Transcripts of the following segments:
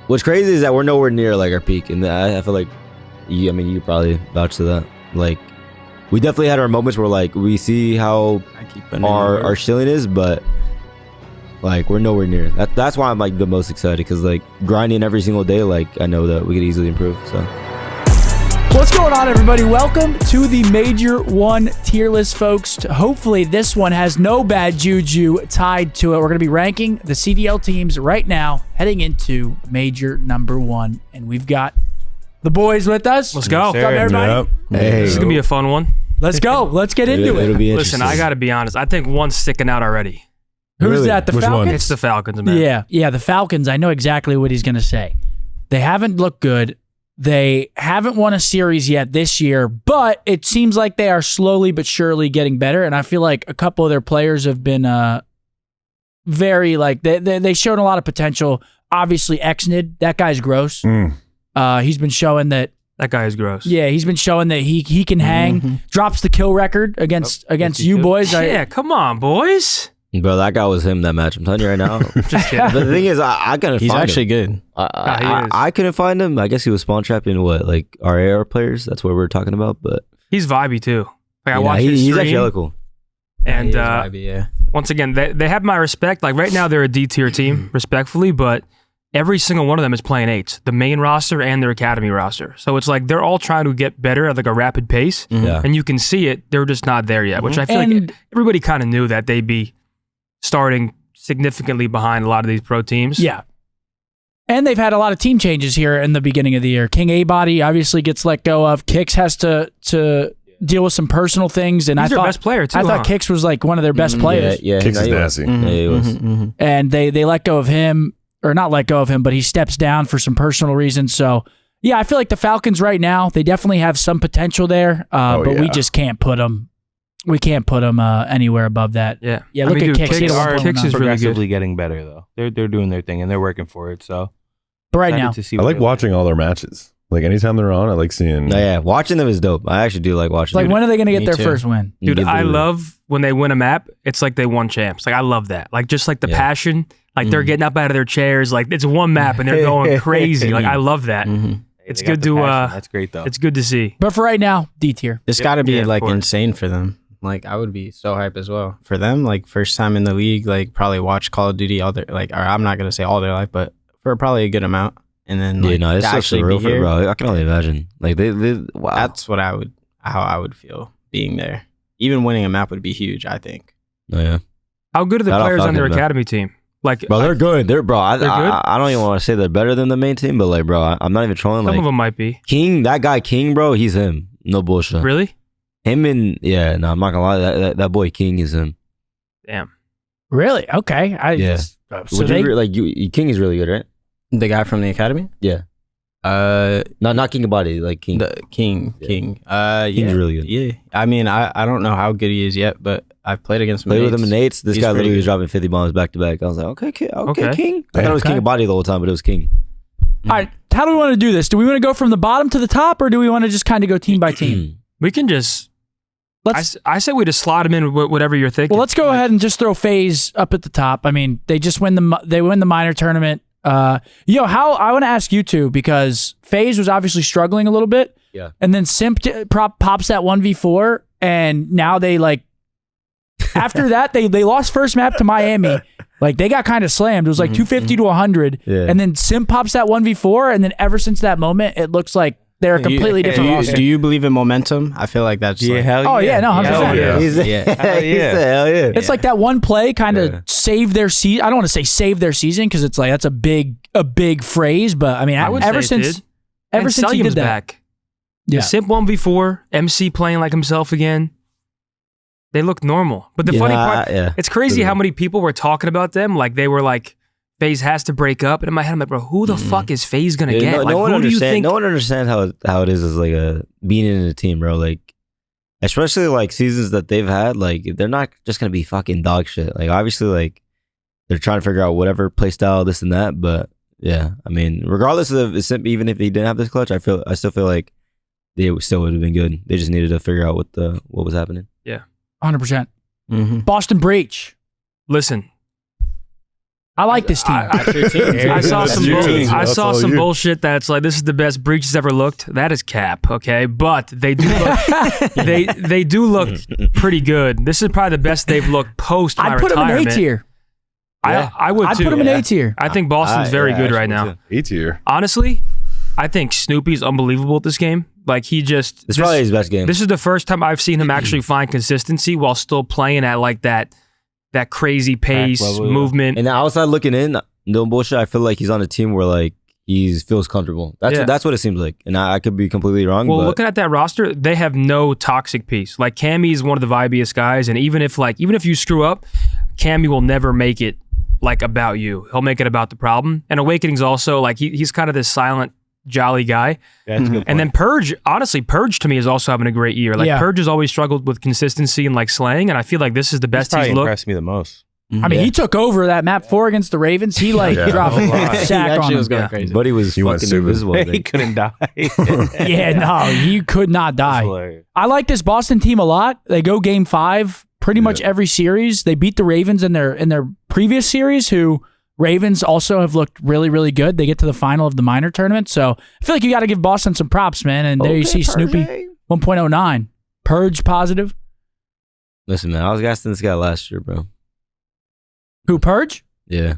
What's crazy is that we're nowhere near like our peak, and I feel like, you probably vouch to that. Like, we definitely had our moments where like we see how our ceiling is, but like we're nowhere near. That's why I'm like the most excited, because like grinding every single day, like I know that we could easily improve. So. What's going on, everybody? Welcome to the Major 1 tier list, folks. Hopefully this one has no bad juju tied to it. We're going to be ranking the CDL teams right now, heading into Major number 1. And we've got the boys with us. Let's go. What's up, everybody? Yep. Hey, This is going to be a fun one. Let's go. Let's get into it'll it. be Listen, interesting. I got to be honest. I think one's sticking out already. Who's Really? that? The Which Falcons? one? It's the Falcons, man. Yeah, the Falcons. I know exactly what he's going to say. They haven't looked good. They haven't won a series yet this year, but it seems like they are slowly but surely getting better. And I feel like a couple of their players have been very, like, they showed a lot of potential. Obviously, Exnid, that guy's gross. He's been showing that. That guy is gross. Yeah, he's been showing that he can hang. Drops the kill record against you boys. Yeah, come on, boys. Bro, that guy was him that match. I'm telling you right now. Just kidding. But the thing is, I couldn't He's find actually him. good. he is. I couldn't find him. I guess he was spawn trapping what, like our AR players. That's what we're talking about. But He's vibey, too. Like, I you know, watched his he's stream, actually hella cool. and yeah. once again, they have my respect. Like, right now, they're a D-tier team, respectfully, but every single one of them is playing 8s, the main roster and their academy roster. So it's like they're all trying to get better at like a rapid pace, Yeah. and you can see it. They're just not there yet, which I feel And- like everybody kind of knew that they'd be starting significantly behind a lot of these pro teams. Yeah. And they've had a lot of team changes here in the beginning of the year. King A-Body obviously gets let go of. Kix has to deal with some personal things. And He's I their thought, best player, too, I thought huh? Kix was like one of their best players. Yeah, Kicks is he was. nasty. Yeah, he was. And they let go of him, or not let go of him, but he steps down for some personal reasons. So, yeah, I feel like the Falcons right now, they definitely have some potential there, but we yeah. just can't put them. We can't put them anywhere above that. Yeah. Yeah, I look mean, at dude, Kix. He had a Kix 1.19. is really good. Progressively getting better though. They're doing their thing and they're working for it. So But right excited now, to see I like watching all their matches. Like anytime they're on, I like seeing. No, yeah, watching them is dope. I actually do like watching like them. when are they going to get Me their too. first win? Dude, Give I them- love when they win a map. It's like they won champs. Like, I love that. Like, just like the Yeah. passion. Like, they're getting up out of their chairs. Like, it's one map and they're going crazy. Like, I love that. It's They got good the to passion. That's great though. it's good to see. But for right now, D tier. It's got to be Yeah, of like course. insane for them. Like I would be so hype as well for them. Like first time in the league, like probably watch Call of Duty all their or I'm not gonna say all their life, but for probably a good amount. And then like, Yeah, no, it's to so actually surreal be for here, bro. I can only imagine. Like they wow. that's what how I would feel being there. Even winning a map would be huge. I think. Oh, yeah. How good are the Shout out players on their Falcons, man. academy team? Like, Bro, they're good. They're bro. They're good? I don't even want to say they're better than the main team, but like, bro, I'm not even trolling. some Like of them might be. King, that guy King, bro, he's him. No bullshit. Really? Him and I'm not gonna lie. That boy King is him. Damn. Really? Okay. Yeah. So they, King is really good, right? The guy from the academy. Yeah. Not King of Body, like King. The King. Yeah. King. King's Yeah. really good. Yeah. I mean, I don't know how good he is yet, but I've played against him. Played with in him in eights. eights. This He's guy pretty literally was good. dropping 50 bombs back to back. I was like, okay, King. Okay. King. I thought it was Okay. King of Body the whole time, but it was King. all right. How do we want to do this? Do we want to go from the bottom to the top, or do we want to just kind of go team by team? We can just. Let's. I say we just slot them in with whatever you're thinking. Well, let's go ahead and just throw FaZe up at the top. I mean, they just win the minor tournament. How I want to ask you two, because FaZe was obviously struggling a little bit. Yeah. And then Simp pops that 1v4, and now they like after that they lost first map to Miami. Like they got kind of slammed. It was like 250 to 100. Yeah. And then Simp pops that 1v4, and then ever since that moment, it looks like they're a completely different roster. Do you believe in momentum? I feel like that's like, Oh yeah, no, 100%. yeah. He's Yeah. he said, hell yeah. It's like that one play kind of Yeah. saved their season. I don't want to say save their season because it's like that's a big phrase, but I mean, I would ever say it since did. ever And since he Selim's did that, back. yeah, The Simp 1v4, MC playing like himself again. They look normal. But the funny part, it's crazy how many people were talking about them. Like they were like, FaZe has to break up. And in my head, I'm like, bro, who the fuck is FaZe gonna get? Like, who do you think? No one understands how it is as like being in a team, bro. Like, especially like seasons that they've had, like they're not just gonna be fucking dog shit. Like obviously, like they're trying to figure out whatever play style, this and that. But yeah, I mean, regardless of even if he didn't have this clutch, I still feel like they still would have been good. They just needed to figure out what was happening. 100%. Boston Breach. Listen, I like this team. I saw some you. bullshit that's like, this is the best Breach has ever looked. That is cap, okay? But they do look, they do look pretty good. This is probably the best they've looked post my I'd put retirement. them in A tier. I would I'd too. put them in A tier. I think Boston's very good right now. A tier. Honestly, I think Snoopy's unbelievable at this game. Like It's probably his best game. This is the first time I've seen him actually find consistency while still playing at like that crazy pace, movement. And outside looking in, no bullshit, I feel like he's on a team where like he feels comfortable. That's what it seems like. And I could be completely wrong. Well, but looking at that roster, they have no toxic piece. Like Cammy is one of the vibiest guys, and even if you screw up, Cammy will never make it like about you. He'll make it about the problem. And Awakening's also like he's kind of this silent, jolly guy. Yeah, that's a good point. And then Purge, honestly, Purge to me is also having a great year. Like Purge has always struggled with consistency and like slaying, and I feel like this is the best he's looked. Impressed me the most. I mean, he took over that map 4 against the Ravens. He dropped a sack on him. Was going crazy. But he was fucking invisible. He couldn't die. He could not die. I like this Boston team a lot. They go game 5 pretty much every series. They beat the Ravens in their previous series, who Ravens also have looked really, really good. They get to the final of the minor tournament. So I feel like you got to give Boston some props, man. And there you see Snoopy, 1.09. Purge positive. Listen, man, I was gassing this guy last year, bro. Who, Purge? Yeah.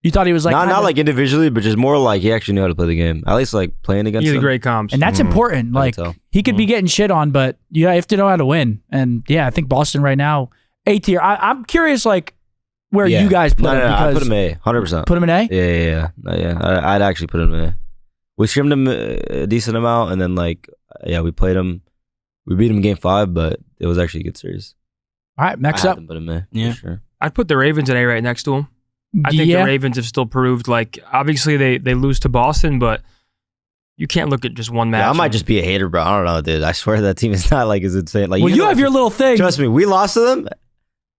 You thought he was like... Not like individually, but just more like he actually knew how to play the game. At least like playing against He's him. a great comps. And that's important. Like, he could be getting shit on, but you have to know how to win. And yeah, I think Boston right now, A tier. I'm curious, like, where you guys put him. I put him A, 100%. Put him in A? Yeah. I'd actually put him in A. We trimmed him a decent amount, and then like, we played him. We beat him in game 5, but it was actually a good series. All right, next up. Put him A, Yeah. for sure. I'd put the Ravens in A right next to him. I think the Ravens have still proved, like, obviously they lose to Boston, but you can't look at just one match. Yeah, I might just be a hater, bro. I don't know, dude. I swear that team is not like as insane. Like, Well, you have your little thing. Trust me, we lost to them.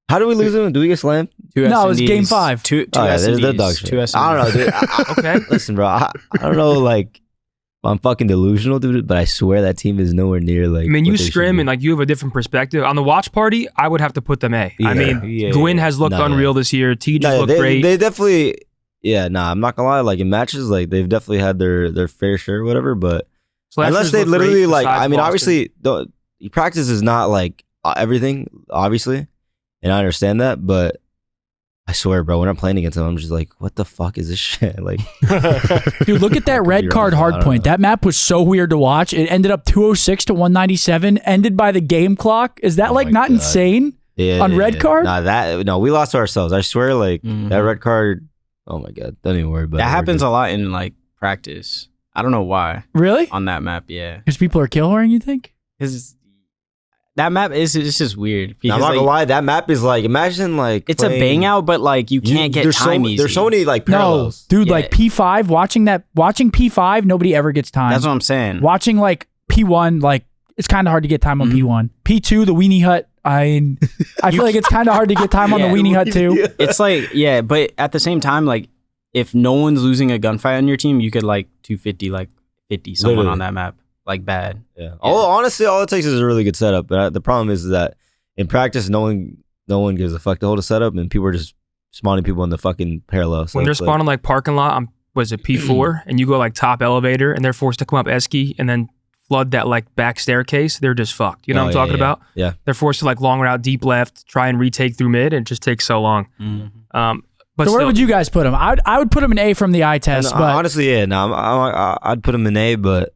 How do we lose them? Do we get slammed? No, it was game 5. Two they're dog shit. I don't know, dude. Okay. Listen, bro. I don't know, like, I'm fucking delusional, dude, but I swear that team is nowhere near, like... I mean, you scrim and, like, you have a different perspective. On the watch party, I would have to put them A. I mean, Gwyn has looked unreal this year. T just looked great. They definitely... Yeah, I'm not gonna lie. Like, in matches, like, they've definitely had their fair share or whatever, but... Unless they literally, like... I mean, obviously, practice is not, like, everything, obviously, and I understand that, but... I swear, bro, when I'm playing against them, I'm just like, what the fuck is this shit? Like, dude, look at that red card hardpoint. That map was so weird to watch. It ended up 206 to 197, ended by the game clock. Is that not insane? Yeah, on red card? No, we lost to ourselves. I swear, like, that red card, oh my God, don't even worry about it. That happens a lot in, like, practice. I don't know why. Really? On that map, yeah. Because people are kill whoring, you think? Because that map is just weird. I'm not gonna lie, that map is like, imagine like it's a bang out, but like you can't get time easy. There's so many like parallels. No, dude, like P5, watching P5, nobody ever gets time. That's what I'm saying. Watching like P1, like it's kind of hard to get time on P1. P2, the Weenie Hut. I feel like it's kind of hard to get time on the Weenie Hut too. It's like, but at the same time, like if no one's losing a gunfight on your team, you could like 250, like 50 someone on that map. Like bad. Yeah. Honestly, all it takes is a really good setup. But the problem is that in practice, no one gives a fuck to hold a setup, and people are just spawning people in the fucking parallel. So when they're spawning like parking lot, was it P4, and you go like top elevator, and they're forced to come up Esky and then flood that like back staircase, they're just fucked. You know what I'm talking about? Yeah. They're forced to like long route deep left, try and retake through mid, and it just takes so long. But so where would you guys put him? I would put him in A from the eye test. But honestly, yeah, no, I'd put him in A, but.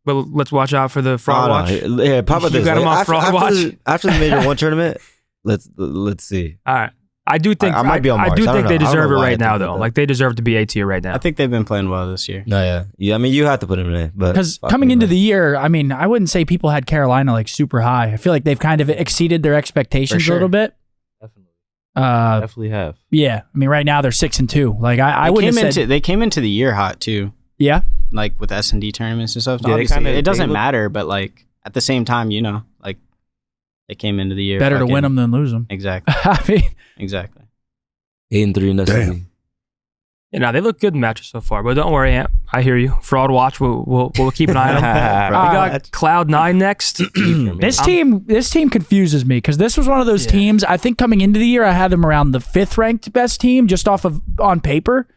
But let's watch out for the fraud watch. Yeah, probably you got him on fraud watch after the Major 1 tournament. Let's see. All right, I do think I might be on Mars. I do think they deserve it right now, though. Like they deserve to be A tier right now. I think they've been playing well this year. No, yeah. I mean, you have to put him in A, but because coming into the year, I mean, I wouldn't say people had Carolina like super high. I feel like they've kind of exceeded their expectations a little bit. Definitely have. Yeah, I mean, right now they're 6-2. Like I wouldn't have said they came into the year hot too. Yeah. Like with S&D tournaments and stuff. Yeah, obviously, it doesn't matter, but like at the same time, you know, like they came into the year. Better to win them than lose them. Exactly. I mean, exactly. 8-3 in Damn. Yeah, no, they look good in matches so far, but don't worry, I hear you. Fraud watch. We'll keep an eye on him. We got Cloud9 next. This team confuses me because this was one of those teams. I think coming into the year, I had them around the 5th ranked best team just off of on paper.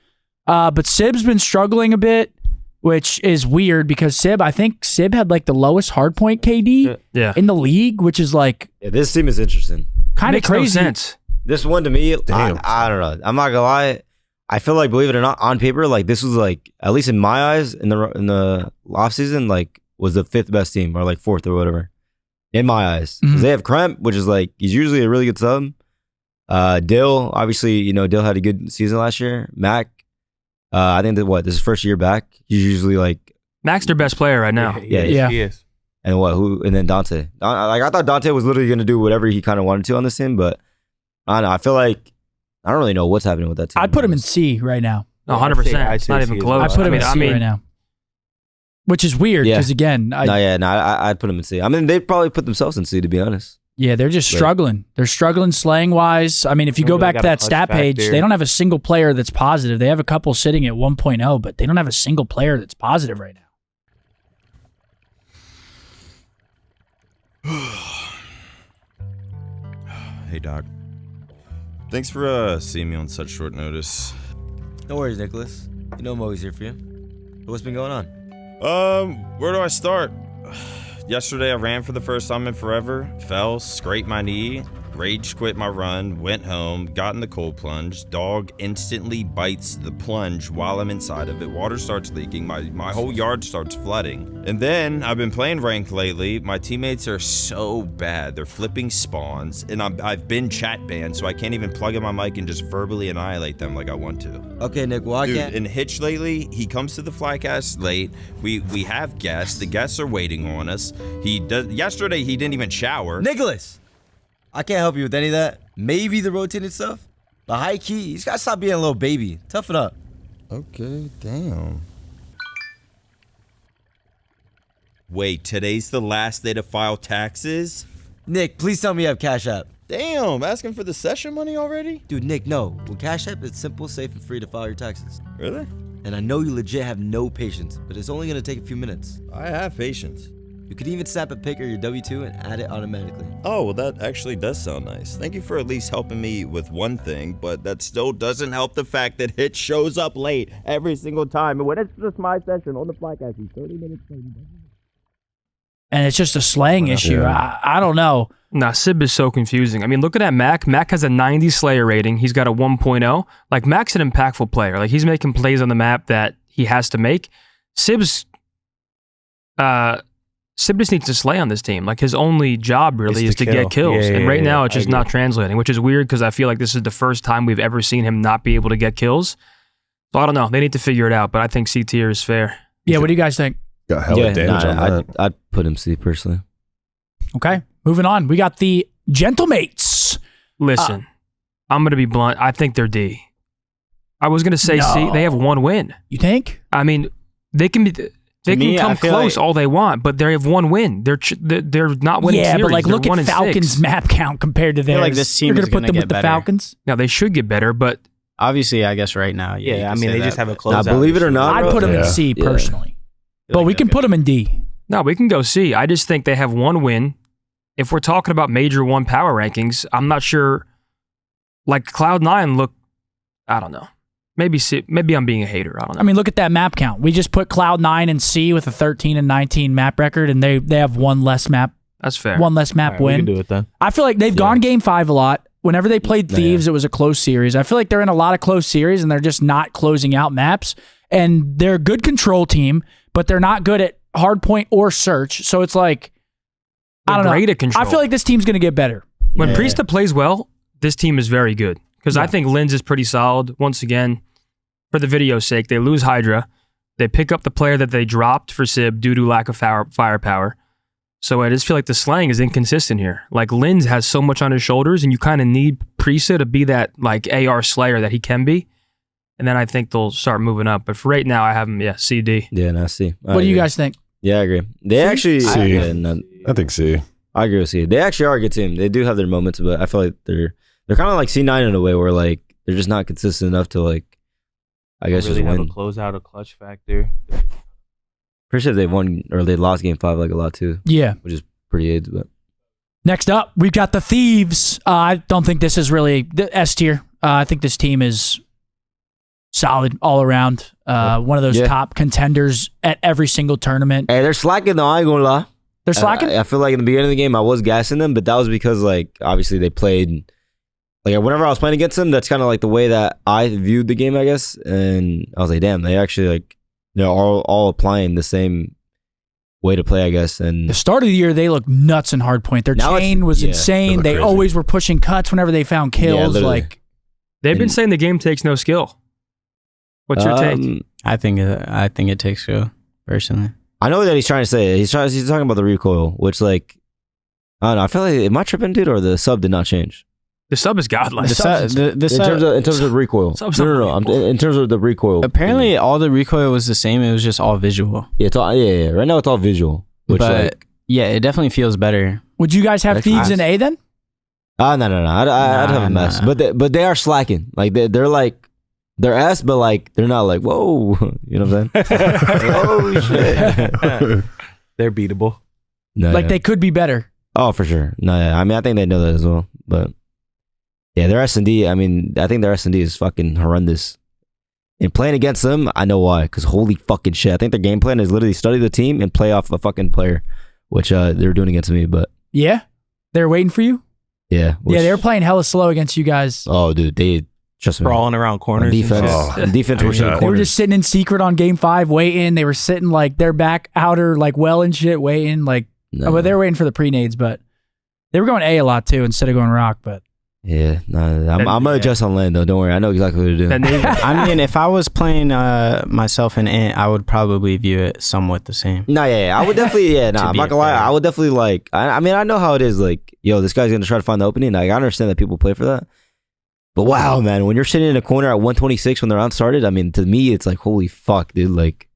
But Sib's been struggling a bit, which is weird because I think Sib had like the lowest hardpoint KD in the league, which is like this team is interesting. Kind of crazy. No sense. This one to me, I don't know. I'm not gonna lie. I feel like, believe it or not, on paper, like this was like, at least in my eyes, in the off season, like was the 5th best team or like 4th or whatever. In my eyes, because they have Kremp, which is like he's usually a really good sub. Dill, obviously, Dill had a good season last year. Mac, I think that this is his first year back. He's usually like Mac's their best player right now. Yeah. He is. And and then Dante. I thought Dante was literally gonna do whatever he kind of wanted to on this team, but I don't know. I feel like I don't really know what's happening with that team. I'd put him in C right now. 100%. It's not even close. I'd put him in C right now. Which is weird because, again... I'd put him in C. I mean, they'd probably put themselves in C, to be honest. Yeah, they're just struggling. They're struggling slaying-wise. I mean, if you go back to that stat page, they don't have a single player that's positive. They have a couple sitting at 1.0, but they don't have a single player that's positive right now. Hey, Doc. Thanks for seeing me on such short notice. No worries, Nicholas. You know I'm always here for you. What's been going on? Where do I start? Yesterday I ran for the first time in forever, fell, scraped my knee, rage quit my run, went home, got in the cold plunge. Dog instantly bites the plunge while I'm inside of it. Water starts leaking. My whole yard starts flooding. And then I've been playing ranked lately. My teammates are so bad. They're flipping spawns, and I've been chat banned, so I can't even plug in my mic and just verbally annihilate them like I want to. Okay, Nick. Well, Dude, in Hitch lately, he comes to the Flycast late. We have guests. The guests are waiting on us. Yesterday he didn't even shower. Nicholas! I can't help you with any of that. Maybe the rotated stuff. But high key, you just gotta stop being a little baby. Toughen up. Okay, damn. Wait, today's the last day to file taxes? Nick, please tell me you have Cash App. Damn, asking for the session money already? Dude, Nick, no. With Cash App, it's simple, safe, and free to file your taxes. Really? And I know you legit have no patience, but it's only gonna take a few minutes. I have patience. You could even snap a pic of your W-2 and add it automatically. Oh, well, that actually does sound nice. Thank you for at least helping me with one thing, but that still doesn't help the fact that Hitch shows up late every single time. And when it's just my session on the Flycast, he's 30 minutes late. And it's just a slaying issue. I don't know. Nah, Sib is so confusing. I mean, looking at Mac. Mac has a 90 Slayer rating. He's got a 1.0. Like, Mac's an impactful player. Like, he's making plays on the map that he has to make. Sib just needs to slay on this team. Like, his only job really is to get kills. And right now, it's just not translating, which is weird because I feel like this is the first time we've ever seen him not be able to get kills. So I don't know. They need to figure it out, but I think C tier is fair. Yeah, what do you guys think? Got hella damage on that. I'd put him C personally. Okay, moving on. We got the Gentlemates. Listen, I'm going to be blunt. I think they're D. I was going to say C. They have one win. You think? I mean, they can be... They can come close all they want, but they have one win. They're not winning series. Yeah, but like they're look at Falcons' map count compared to theirs. Like this team You're is going to put them with the better. Falcons? Now, they should get better, but... Obviously, I guess right now. Yeah, I mean, they just have a close. Now, believe it or not, I'd put them in C personally. But we can put them in D. No, we can go C. I just think they have one win. If we're talking about Major 1 power rankings, I'm not sure. Like Cloud9 look, I don't know. Maybe C, maybe I'm being a hater. I don't know. I mean, look at that map count. We just put Cloud9 in C with a 13 and 19 map record, and they have one less map. That's fair. One less map win. We can do it then. I feel like they've gone Game 5 a lot. Whenever they played Thieves, it was a close series. I feel like they're in a lot of close series, and they're just not closing out maps. And they're a good control team, but they're not good at hardpoint or search. So it's like, I don't know. Great at control. I feel like this team's going to get better. When Priesta plays well, this team is very good. Because I think Linz is pretty solid. Once again, for the video's sake, they lose Hydra. They pick up the player that they dropped for Sib due to lack of firepower. So I just feel like the slaying is inconsistent here. Like, Linz has so much on his shoulders, and you kind of need Priesta to be that like AR slayer that he can be. And then I think they'll start moving up. But for right now, I have him, CD. Yeah, no, C. What do you guys think? Yeah, I agree. They actually... C. I think C. I agree with C. They actually are a good team. They do have their moments, but I feel like they're kind of like C9 in a way where like they're just not consistent enough to like... I guess really just have win. a closeout, a clutch factor. Pretty sure they won or they lost game 5 like a lot too. Yeah. Which is pretty AIDS, but Next up, we've got the Thieves. I don't think this is really the S tier. I think this team is solid all around. One of those top contenders at every single tournament. hey, they're slacking though. I ain't gonna lie. They're slacking? I feel like in the beginning of the game I was gassing them, but that was because like obviously they played like whenever I was playing against them, that's kind of like the way that I viewed the game, I guess. And I was like, damn, they actually like they're all applying the same way to play, I guess. And the start of the year, they looked nuts in hardpoint. Their chain was insane. They always were pushing cuts whenever they found kills. They've been saying the game takes no skill. What's your take? I think it takes skill, personally. I know that he's trying to say. He's talking about the recoil, which like I don't know. I feel like am I tripping, dude, or the sub did not change? The sub is godlike. In terms of recoil. No. In terms of the recoil. Apparently, all the recoil was the same. It was just all visual. Yeah, it's all, yeah. Right now, it's all visual. Which but yeah, it definitely feels better. Would you guys have Thieves in A then? No. I'd have a mess. But they are slacking. Like they're like they're S, but like they're not like whoa. You know what I'm saying? Oh shit. They're beatable. No, they could be better. Oh, for sure. No, yeah. I mean, I think they know that as well. But yeah, their S&D, I mean, I think their S&D is fucking horrendous. And playing against them, I know why. Because holy fucking shit. I think their game plan is literally study the team and play off a fucking player. Which they're doing against me, but... Yeah? They're waiting for you? Yeah. Yeah, they were playing hella slow against you guys. Oh, dude, they... Trust me. Crawling around corners. Defense were They were just sitting in secret on game 5, waiting. They were sitting like their back outer, like well and shit, waiting. Like, but they were waiting for the pre-nades, but they were going A a lot too instead of going rock, but... Yeah, I'm gonna adjust on land though. Don't worry, I know exactly what to do. I mean, if I was playing myself in Ant, I would probably view it somewhat the same. No, yeah, I would definitely. Yeah, I'm not gonna lie. I would definitely like. I mean, I know how it is. Like, yo, this guy's gonna try to find the opening. Like, I understand that people play for that. But wow, man, when you're sitting in a corner at 126 when the round started, I mean, to me, it's like holy fuck, dude. Like,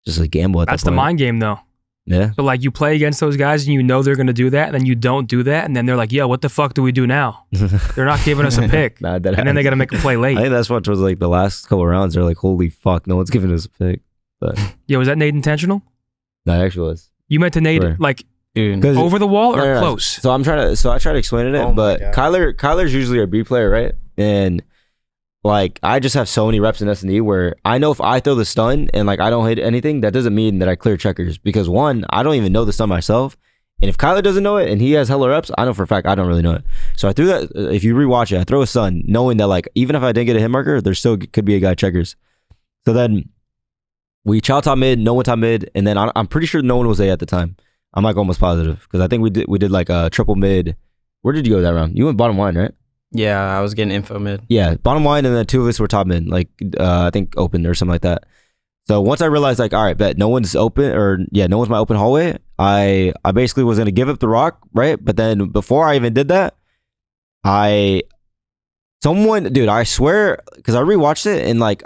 just like gamble at that point. That's the mind game, though. Yeah. So like you play against those guys and you know they're gonna do that, and then you don't do that, and then they're like, "Yo, what the fuck do we do now?" They're not giving us a pick, and then they gotta make a play late. I think that's what was like the last couple of rounds. They're like, "Holy fuck, no one's giving us a pick." But yeah, was that nade intentional? No, it actually was. You meant to nade like over the wall or close? So I try to explain it, but Kyler's usually a B player, right? And like I just have so many reps in S&D where I know if I throw the stun and like I don't hit anything, that doesn't mean that I clear checkers, because one, I don't even know the stun myself, and if Kyler doesn't know it and he has hella reps, I know for a fact I don't really know it. So I threw that. If you rewatch it, I throw a stun knowing that like even if I didn't get a hit marker, there still could be a guy checkers. So then we chow top mid, no one top mid, and then I'm pretty sure no one was A at the time. I'm like almost positive because I think we did like a triple mid. Where did you go that round? You went bottom line, right? Yeah, I was getting info mid. Yeah, bottom line, and then 2 of us were top mid, like I think open or something like that. So once I realized like, all right, bet no one's open, or yeah, no one's my open hallway, I basically was gonna give up the rock, right? But then before I even did that, dude, I swear, because I rewatched it and like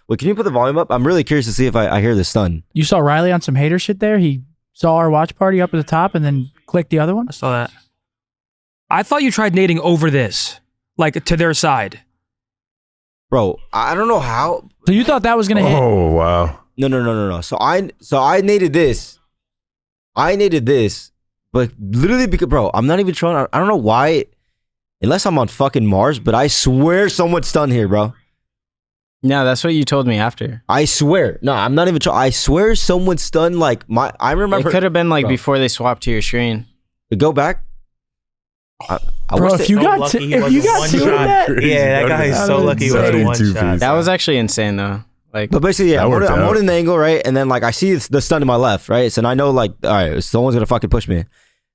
wait, can you put the volume up? I'm really curious to see if I hear the stun. You saw Riley on some hater shit there. He saw our watch party up at the top and then clicked the other one. I saw that. I thought you tried nading over this, like to their side. Bro, I don't know how. So you thought that was gonna hit? Oh wow. No. So I naded this. But literally because, bro, I'm not even trying. I don't know why, unless I'm on fucking Mars, but I swear someone's stunned here, bro. No, that's what you told me after. I swear. No, I'm not even trying. I swear someone's stunned. Like I remember. It could have been like before they swapped to your screen. Go back. Bro, if you got two in that, yeah, that guy is so lucky he was one shot. That was actually insane though. Like, but basically, yeah, I'm holding the angle, right, and then like I see the stun to my left, right, so I know like, all right, someone's gonna fucking push me.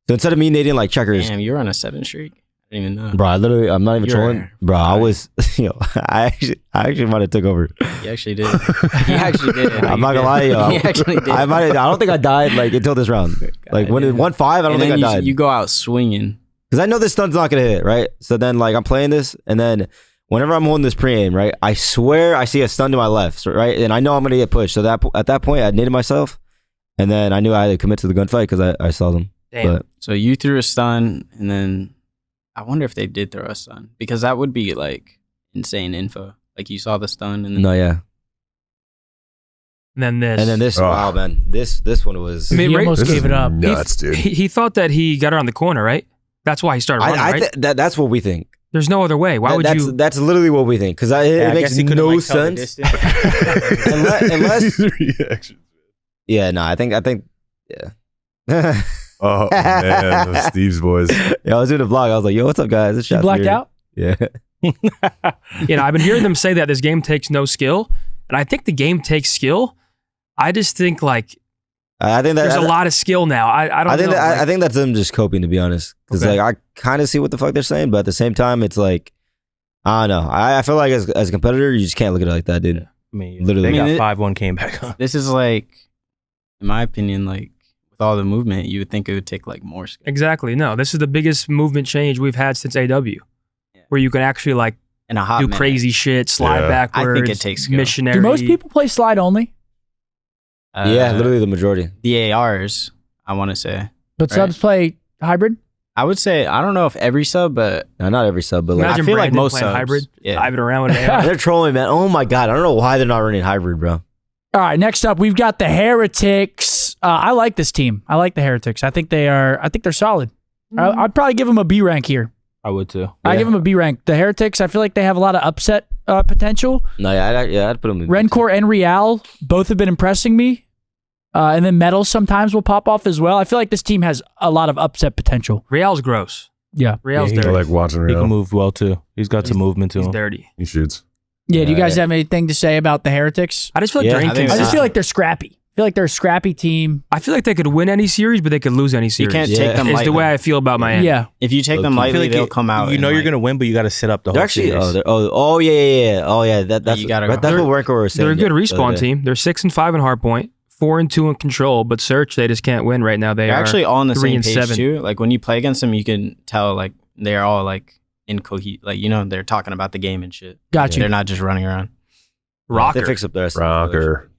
So instead of me nading like checkers, damn, you're on a 7 streak. I didn't even know, bro. I'm not even trolling, bro. I was, I actually might have took over. You actually did. You actually did. I'm not gonna lie, yo. You actually did. I don't think I died like until this round. Like when it 1-5, I don't think I died. You go out swinging. Because I know this stun's not going to hit, right? So then, like, I'm playing this, and then whenever I'm holding this pre-aim, right, I swear I see a stun to my left, right? And I know I'm going to get pushed. So at that point, I naded myself, and then I knew I had to commit to the gunfight because I saw them. Damn. But, so you threw a stun, and then I wonder if they did throw a stun, because that would be, like, insane info. Like you saw the stun and No, yeah. And then this. And then this. Wow, man. This one was. I mean, he almost gave it up. Nuts, dude. He thought that he got around the corner, right? That's why he started running, right? That's what we think. There's no other way. Why would you? That's literally what we we think. Because it makes no sense. Unless. Yeah, no, I think. Yeah. Oh man, those Thieves boys. Yeah, I was doing a vlog. I was like, "Yo, what's up, guys?" It's You blacked out? Yeah. I've been hearing them say that this game takes no skill, and I think the game takes skill. I just think like I think that there's a lot of skill now. I don't know. I think that's them just coping, to be honest. Because like I kind of see what the fuck they're saying, but at the same time, it's like I don't know. I feel like as a competitor, you just can't look at it like that, dude. I mean, literally, they got 5-1 came back on. this is like, in my opinion, like with all the movement, you would think it would take like more skill. Exactly. No, this is the biggest movement change we've had since AW, where you can actually like In a hot do minute. crazy shit, slide backwards. I think it takes skill. Missionary. Do most people play slide only? Yeah, literally the majority. The ARs, I want to say. But subs play hybrid? I would say, I don't know if every sub, but No, not every sub, but like Imagine I feel like Brandon most playing subs. hybrid, Yeah. driving around with an AR. they're trolling, man. Oh my god, I don't know why they're not running hybrid, bro. All right, next up, we've got the Heretics. I like this team. I like the Heretics. I think they're solid. I'd probably give them a B rank here. I would too. I give them a B rank. The Heretics, I feel like they have a lot of upset potential. No, I'd put them in. Rencor and Real both have been impressing me. And then Metals sometimes will pop off as well. I feel like this team has a lot of upset potential. Real's gross. Yeah. Real's Yeah, I dirty. like watching He can Real. move well too. He's got some movement to He's him. dirty. He shoots. Yeah, do you guys have anything to say about the Heretics? I just feel like Yeah, they're I think I inconsistent. just feel like they're scrappy. I feel like they're a scrappy team. I feel like they could win any series, but they could lose any you series. can't Yeah. take them Is lightly. the way I feel about Miami. Yeah. If you take them I I lightly, feel like they'll come out. You know and, you're like, gonna win, but you got to sit up the They're whole actually. series. Oh yeah. That's You gotta that's go. what Rencor was saying. They're a good the other respawn day. team. They're 6-5 in hardpoint, 4-2 in control, but search they just can't win right now. They They're are actually all on the 3 same and page 7. too. Like when you play against them, you can tell like they're all like like they're talking about the game and shit. Got you. They're not just running around. Rocker. They fix up the rest. Rocker.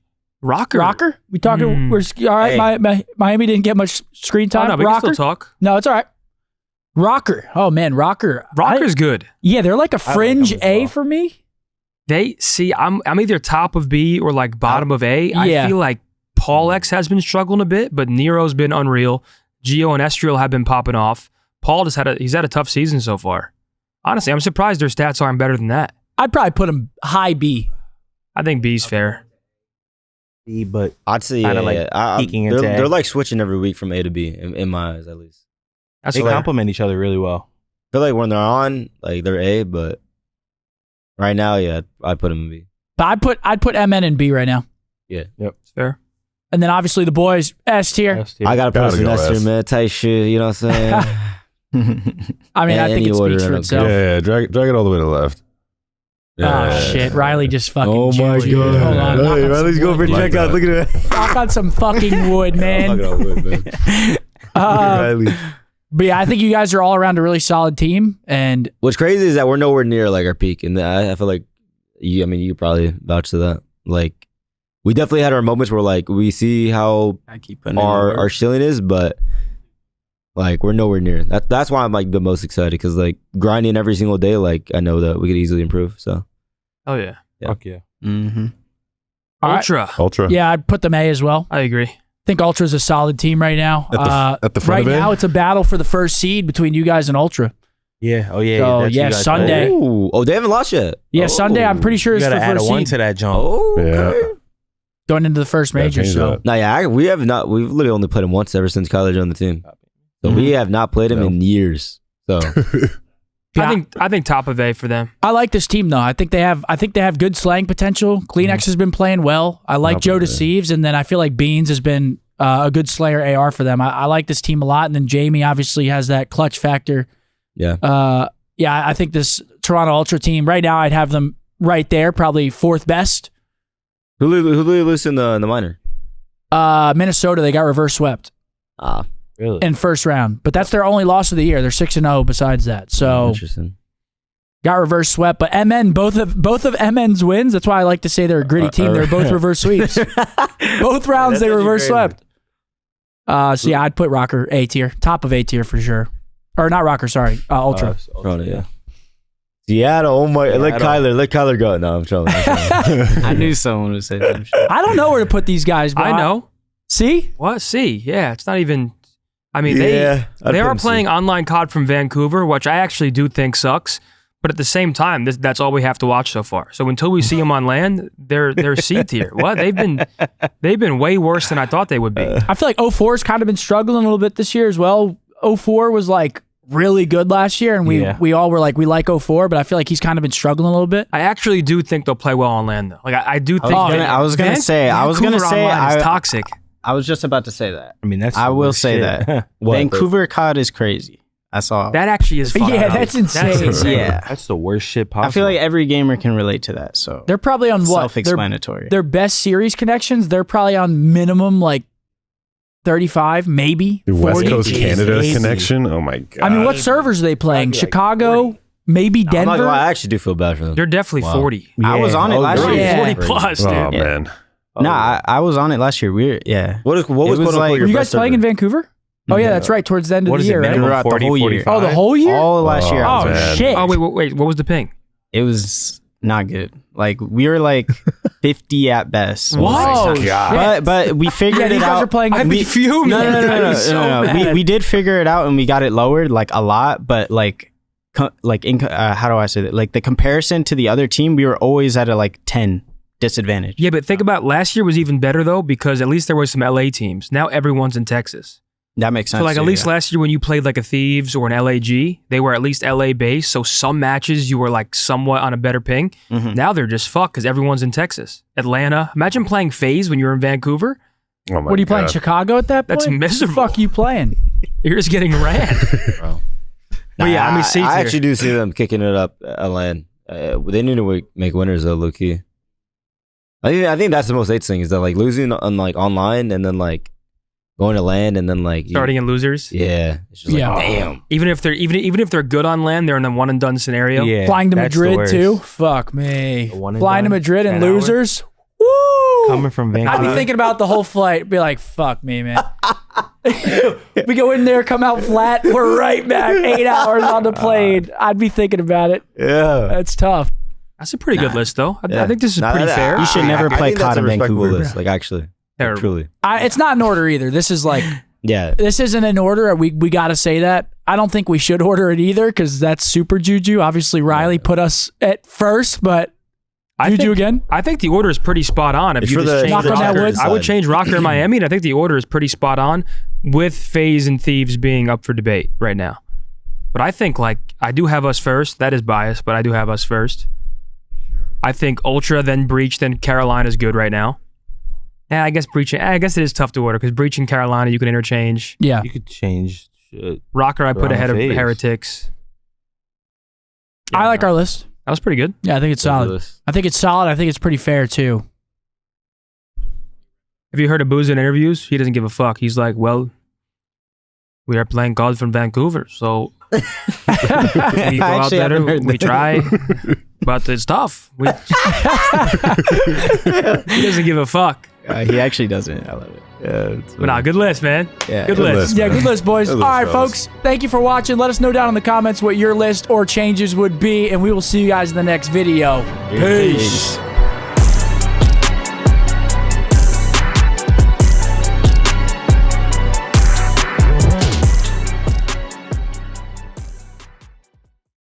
Rocker? We talking? We're all right. Hey. Miami didn't get much screen Oh, time. no, we can Rocker? still talk. No, it's all right. Rocker. Oh man, Rocker. Rocker's good. Yeah, they're like a fringe them as A well. for me. They see I'm either top of B or like bottom of A. Yeah. I feel like Paul X has been struggling a bit, but Nero's been unreal. Gio and Estriel have been popping off. Paul just had a tough season so far. Honestly, I'm surprised their stats aren't better than that. I'd probably put them high B. I think B's fair. But I'd say Kinda yeah, like yeah. peeking into They're A. like switching every week from A to B in my eyes, at least. That's they fair. complement each other really well. I feel like when they're on, like they're A, but right now, yeah, I'd put them in B. But I'd put MN in B right now. It's fair. And then obviously the boys S tier. S-tier. I gotta put Gotta us in go S tier, S. man. Tight shit, you know what I'm saying? I mean, I Any think it order, speaks I for don't itself. Yeah, drag it all the way to the left. Oh shit! Riley just fucking. Oh my juju. god! Hold on. knock on Riley's some going for wood. Like checkout. that. Look at that. Knock on some fucking wood, man. Riley. But yeah, I think you guys are all around a really solid team, and What's crazy is that we're nowhere near like our peak, and I feel like you probably vouch to that. Like, we definitely had our moments where like we see how I keep putting in the our work. ceiling is, but like we're nowhere near. That's why I'm like the most excited, because like grinding every single day, like I know that we could easily improve. So Oh yeah. Yeah. Fuck yeah. Mm-hmm. All right. Ultra. Ultra. yeah, I'd put them A as well. I agree. I think Ultra's a solid team right now. At the front Right of it. now, it's a battle for the first seed between you guys and Ultra. Yeah. Oh yeah. So, that's you yeah, guys. Sunday. oh, they haven't lost yet. Yeah, Oh. Sunday, I'm pretty sure You is gotta for add a first 1 seed to that jump. Oh, okay. Yeah. going into the first major. change So that. No, yeah, we have not. We've literally only played him once ever since college on the team. So we have not played him No. in years. So Yeah. I think top of A for them. I like this team though. I think they have good slang potential. Kleenex has been playing well. I like Joe Deceives, and then I feel like Beans has been a good Slayer AR for them. I like this team a lot, and then Jamie obviously has that clutch factor. yeah, I think this Toronto Ultra team right now, I'd have them right there, probably fourth best. who did they lose in the minor? Minnesota, they got reverse swept Really? in first round, but that's their only loss of the year. They're 6-0 besides that, so Interesting. got reverse swept. But MN, both of MN's wins. That's why I like to say they're a gritty team. They're both reverse sweeps. Both rounds they reverse swept. So yeah, I'd put Rocker A tier, top of A tier for sure. Or not Rocker, sorry, Ultra. Probably, yeah. Seattle. Oh my! Let Kyler go. No, I'm trolling. I knew someone would say that shit. I don't know where to put these guys, bro. I know. See? What? See? Yeah, it's not even. I mean, Yeah, they are playing online COD from Vancouver, which I actually do think sucks. But at the same time, that's all we have to watch so far. So until we see them on land, they're C tier. What? They've been way worse than I thought they would be. I feel like 04's kind of been struggling a little bit this year as well. 04 was like really good last year, and we all were like, we like 04, but I feel like he's kind of been struggling a little bit. I actually do think they'll play well on land, though. Like I do think. I was gonna say it's toxic. I was just about to say that. I mean, I will say that Vancouver COD is crazy. I saw that actually is fun. Yeah, that's insane. Yeah, that's the worst shit possible. I feel like every gamer can relate to that. So they're probably on what? Self-explanatory. Their best series connections, they're probably on minimum like 35, maybe The 40. West Coast Canada Jeez. connection. Oh my god. I mean, what servers are they playing? Chicago, maybe I'm not Denver. gonna lie, I actually do feel bad for them. They're definitely 40. I was on it last They're year. 40 plus, dude. Oh man. Nah, I was on it last year. What was like- Were you guys playing in Vancouver? Oh yeah, that's right. Towards the end of the year, right? minimum? Throughout the whole year. Oh, the whole year? All last year. I Oh was on it. shit! Oh wait. What was the ping? It was not good. Like we were like 50 at best. Whoa, shit. But we figured Yeah, it these guys out. are playing. I'd be fuming. No. We did figure it out and we got it lowered like a lot. But how do I say that? Like the comparison to the other team, we were always at a like 10 disadvantage. Yeah, but think about last year was even better though because at least there were some LA teams. Now everyone's in Texas. That makes sense. So like at least last year when you played like a Thieves or an LAG, they were at least LA based. So some matches you were like somewhat on a better ping. Mhm. Now they're just fucked because everyone's in Texas. Atlanta. Imagine playing FaZe when you're in Vancouver. Oh my What are you playing? God. Chicago at that point? That's miserable. What the fuck you playing? You're just getting ran. Bro. But yeah, I mean, C tier. I actually do see them kicking it up at LAN. They need to make winners though, low key. I think that's the most hates thing is that like losing on like online and then like going to LAN and then like Starting in losers. Yeah, it's just like damn. Even if they're good on land, they're in a one and done scenario. Yeah, Flying to that's the Madrid worst. too? Fuck me. The one and Flying to done, Madrid and 10 hour. losers? Woo! Coming from I'd Vancouver. be thinking about the whole flight. Be like, fuck me, man. We go in there, come out flat. We're right back. 8 hours on the plane. I'd be thinking about it. Yeah. That's tough. That's a pretty good list though. I Yeah. think this is Nah, pretty fair. You should never I play think that's COD a in respectable Vancouver. list, like actually. Terrible. Truly. It's not in order either. This is like, Yeah. this isn't in order. We got to say that. I don't think we should order it either because that's super juju. Obviously, Riley put us at first, but juju again? I think the order is pretty spot on. If It's you for just the- change knock on that Rocker, wood. I would change Rocker in Miami, and I think the order is pretty spot on with FaZe and Thieves being up for debate right now. But I think like I do have us first. That is biased, but I do have us first. I think Ultra, then Breach, then Carolina is good right now. And I guess Breach. I guess it is tough to order because Breach and Carolina you can interchange. Yeah. You could change shit. Rocker I put Around ahead of FaZe. Heretics. I like our list. That was pretty good. Yeah, I think it's solid. I think it's solid. I think it's pretty fair too. Have you heard of Booz in interviews? He doesn't give a fuck. He's like, well, we are playing COD from Vancouver, so we go out there, we try, but it's tough. He doesn't give a fuck. He actually doesn't. I love it. Yeah. But nah, good list, man. Yeah. Good list. Yeah, good list, boys. All right, folks. Thank you for watching. Let us know down in the comments what your list or changes would be, and we will see you guys in the next video. Peace.